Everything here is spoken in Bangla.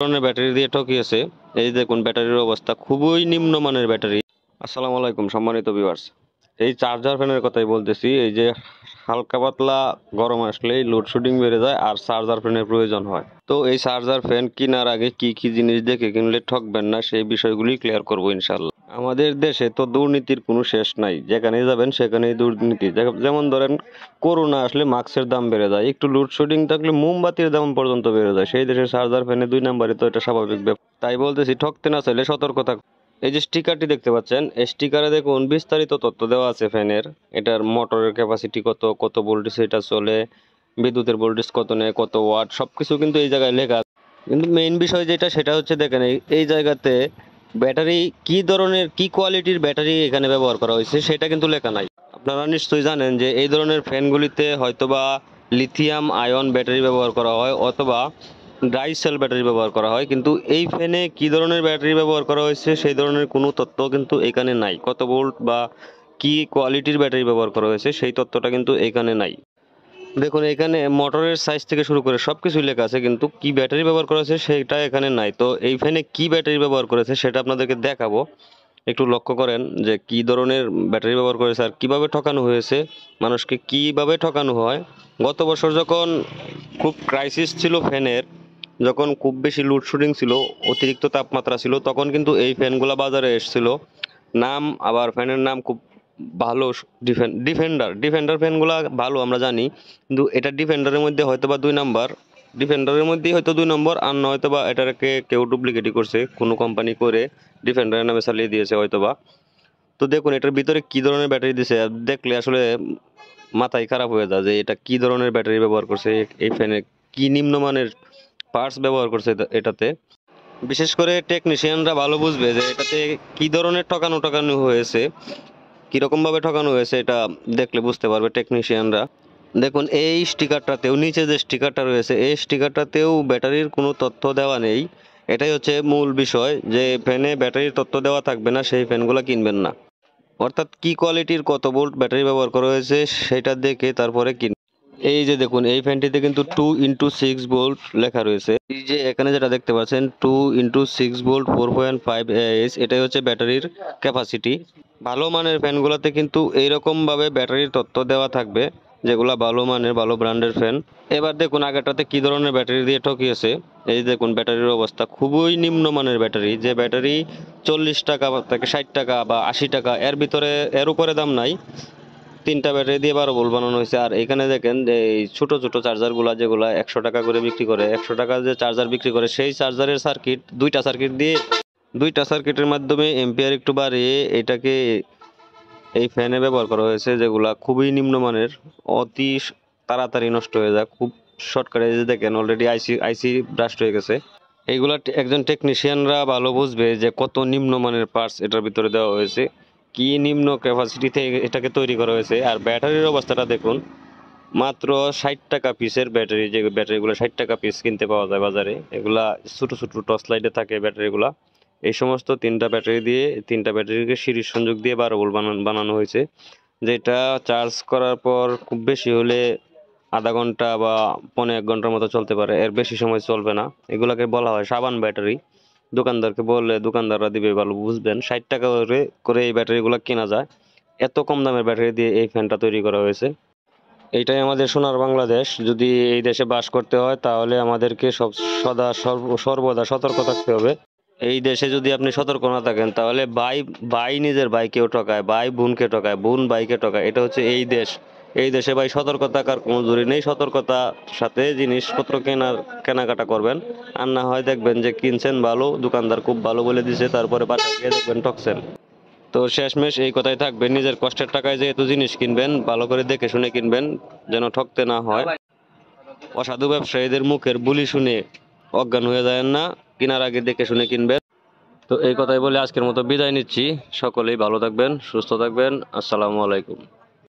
ধরনের ব্যাটারি দিয়ে ঠকিয়েছে। এই দেখুন ব্যাটারির অবস্থা খুবই নিম্নমানের ব্যাটারি। আসসালামু আলাইকুম সম্মানিত ভিউয়ার্স, এই চার্জার ফ্যানের কথাই বলতেছি। এই যে হালকা পাতলা গরম আসলেই লোডশেডিং বেড়ে যায় আর চার্জার ফ্যানের প্রয়োজন হয়। তো এই চার্জার ফ্যান কেনার আগে কি কি জিনিস দেখে কিনলে ঠকবেন না সেই বিষয়গুলি ক্লিয়ার করব ইনশাল্লাহ। আমাদের দেশে তো দুর্নীতির কোনো শেষ নাই, যেখানেই যাবেন সেখানেই দুর্নীতি। যেমন ধরেন করোনা আসলে মাস্কের দাম বেড়ে যায়, একটু লোডশেডিং থাকলে মোমবাতির দাম পর্যন্ত বেড়ে যায়। সেই দেশের চার্জার ফ্যানে 2 নম্বরে, তো এটা স্বাভাবিক ব্যাপার। তাই বলতেছি ঠকতে না চাইলে সতর্ক থাক। এই যে স্টিকারটি দেখতে পাচ্ছেন, এই স্টিকারে দেখুন বিস্তারিত তথ্য দেওয়া আছে ফ্যানের। এটার মোটরের ক্যাপাসিটি কত, কত ভোল্টেজ এটা চলে, বিদ্যুতের ভোল্টেজ কত নেয়, কত ওয়াট, সবকিছু কিন্তু এই জায়গায় লেখা আছে। কিন্তু মেইন বিষয় যেটা সেটা হচ্ছে দেখেন এই জায়গাতে ব্যাটারি কি ধরনের কি কোয়ালিটির ব্যাটারি এখানে ব্যবহার করা হয়েছে সেটা কিন্তু লেখা নাই। আপনারা নিশ্চয়ই জানেন যে এই ধরনের ফ্যানগুলিতে হয়তোবা লিথিয়াম আয়ন ব্যাটারি ব্যবহার করা হয় অথবা ড্রাই সেল ব্যাটারি ব্যবহার করা হয়, কিন্তু এই ফ্যানে কি ধরনের ব্যাটারি ব্যবহার করা হয়েছে সেই ধরনের কোনো তথ্য কিন্তু এখানে নাই। কত ভোল্ট বা কি কোয়ালিটির ব্যাটারি ব্যবহার করা হয়েছে সেই তথ্যটা কিন্তু এখানে নাই। দেখুন এখানে মোটরের সাইজ থেকে শুরু করে সবকিছুই লেখা আছে, কিন্তু কি ব্যাটারি ব্যবহার করা হয়েছে সেটা এখানে নাই। তো এই ফ্যানে কি ব্যাটারি ব্যবহার করেছে সেটা আপনাদেরকে দেখাবো। একটু লক্ষ্য করেন যে কি ধরনের ব্যাটারি ব্যবহার করেছে আর কিভাবে ঠকানো হয়েছে, মানুষকে কিভাবে ঠকানো হয়। গত বছর যখন খুব ক্রাইসিস ছিল ফ্যানের, যখন খুব বেশি লোডশেডিং ছিল, অতিরিক্ত তাপমাত্রা ছিল, তখন কিন্তু এই ফ্যানগুলো বাজারে এসেছিল। নাম আবার ফ্যানের নাম খুব ভালো, ডিফেন্ডার ডিফেন্ডার ফ্যানগুলো ভালো আমরা জানি, কিন্তু এটা ডিফেন্ডারের মধ্যে হয়তো বা 2 নম্বর, ডিফেন্ডারের মধ্যেই হয়তো 2 নম্বর, আর নয়তো বা এটাকে কেউ ডুপ্লিকেটই করছে, কোনো কোম্পানি করে ডিফেন্ডারের নামে চালিয়ে দিয়েছে হয়তোবা। তো দেখুন এটার ভিতরে কি ধরনের ব্যাটারি দিছে, দেখলে আসলে মাথায় খারাপ হয়ে যায় যে এটা কি ধরনের ব্যাটারি ব্যবহার করছে, এই ফ্যানে কি নিম্নমানের পার্টস ব্যবহার করছে এটাতে। বিশেষ করে টেকনিশিয়ানরা ভালো বুঝবে যে এটাতে কি ধরনের ঠকানো হয়েছে, কিরকম ভাবে ঠকানো হয়েছে, এটা দেখলে বুঝতে পারবে টেকনিশিয়ানরা। দেখুন এই স্টিকারটাতেও, নিচে যে স্টিকারটা রয়েছে এই স্টিকারটাতেও ব্যাটারির কোনো তথ্য দেওয়া নেই। এটাই হচ্ছে মূল বিষয়, যে ফ্যানে ব্যাটারির তথ্য দেওয়া থাকবে না সেই ফ্যানগুলো কিনবেন না। অর্থাৎ কি কোয়ালিটির কত ভোল্ট ব্যাটারি ব্যবহার করা হয়েছে সেটা দেখে তারপরে কিন। এই যে দেখুন এই ফ্যানটিতে কিন্তু 2x6 ভোল্ট লেখা রয়েছে। এই যে এখানে যেটা দেখতে পাচ্ছেন 2x6 ভোল্ট 4.5 Ah, এটাই হচ্ছে ব্যাটারির ক্যাপাসিটি। ভালো মানের ফ্যানগুলোতে কিন্তু এইরকম ভাবে ব্যাটারির তথ্য দেওয়া থাকবে, যেগুলা ভালো মানের ভালো ব্র্যান্ডের ফ্যান। এবার দেখুন আগেরটাতে কি ধরনের ব্যাটারি দিয়ে ঠকিয়েছে। এই দেখুন ব্যাটারির অবস্থা খুবই নিম্নমানের ব্যাটারি, যে ব্যাটারি 40 টাকা থেকে 60 টাকা বা 80 টাকা, এর ভিতরে এর উপরে দাম নাই। 3টা ব্যাটারি দিয়ে 12 ভোল্ট বানানো হয়েছে। আর এখানে দেখেন যে এই ছোট ছোট চার্জারগুলা যেগুলা 100 টাকা করে বিক্রি করে, 100 টাকা যে চার্জার বিক্রি করে সেই চার্জারের সার্কিট, 2টা সার্কিট দিয়ে 2টা সার্কিটের মাধ্যমে এম্পিয়ার একটু বাড়িয়ে এটাকে এই ফ্যানে ব্যবহার করা হয়েছে, যেগুলা খুবই নিম্নমানের, অতি তাড়াতাড়ি নষ্ট হয়ে যায় খুব শর্টকাটে। যে দেখেন অলরেডি আইসি ব্রাস্ট হয়ে গেছে। এইগুলা একজন টেকনিশিয়ানরা ভালো বুঝবে যে কত নিম্নমানের পার্টস এটার ভিতরে দেওয়া হয়েছে, কি নিম্ন ক্যাপাসিটিতে এটাকে তৈরি করা হয়েছে। আর ব্যাটারির অবস্থাটা দেখুন, মাত্র 60 টাকা পিসের ব্যাটারি, যে ব্যাটারিগুলো 60 টাকা পিস কিনতে পাওয়া যায় বাজারে, এগুলা ছোট ছোট টর্চ লাইটে থাকে ব্যাটারিগুলা। এই সমস্ত 3টা ব্যাটারি দিয়ে, 3টা ব্যাটারিকে সিরিজ সংযোগ দিয়ে 12 ভোল্ট বানানো হয়েছে, যেটা চার্জ করার পর খুব বেশি হলে আধা ঘন্টা বা 1.5 ঘন্টার মতো চলতে পারে, এর বেশি সময় চলবে না। এগুলাকে বলা হয় সাবান ব্যাটারি। দোকানদারকে বললে দোকানদাররা দিবে, ভালো বুঝবেন। 60 টাকা করে এই ব্যাটারিগুলো কেনা যায়। এত কম দামের ব্যাটারি দিয়ে এই ফ্যানটা তৈরি করা হয়েছে। এইটাই আমাদের সোনার বাংলাদেশ। যদি এই দেশে বাস করতে হয় তাহলে আমাদেরকে সর্বদা সতর্ক থাকতে হবে। এই দেশে যদি আপনি সতর্ক না থাকেন তাহলে ভাই ভাই নিজের ভাইকেও ঠকায়, ভাই বোনকে ঠকায়, বোন ভাইকে ঠকায়। এটা হচ্ছে এই দেশ। এই দেশে ভাই সতর্ক থাকার কোনো জরুরি নেই। সতর্কতার সাথে জিনিসপত্র কেনাকাটা করবেন, আর না হয় দেখবেন যে কিনছেন ভালো, দোকানদার খুব ভালো বলে দিছে, তারপরে বাসায় গিয়ে দেখবেন ঠকছেন। তো শেষমেশ এই কথাই থাকবে, নিজের কষ্টের টাকায় যেহেতু জিনিস কিনবেন ভালো করে দেখে শুনে কিনবেন, যেন ঠকতে না হয়। অসাধু ব্যবসায়ীদের মুখের বুলি শুনে অজ্ঞান হয়ে যায় না, কেনার আগে দেখে শুনে কিনবেন। তো এই কথাই বলে আজকের মতো বিদায় নিচ্ছি। সকলেই ভালো থাকবেন, সুস্থ থাকবেন। আসসালামু আলাইকুম।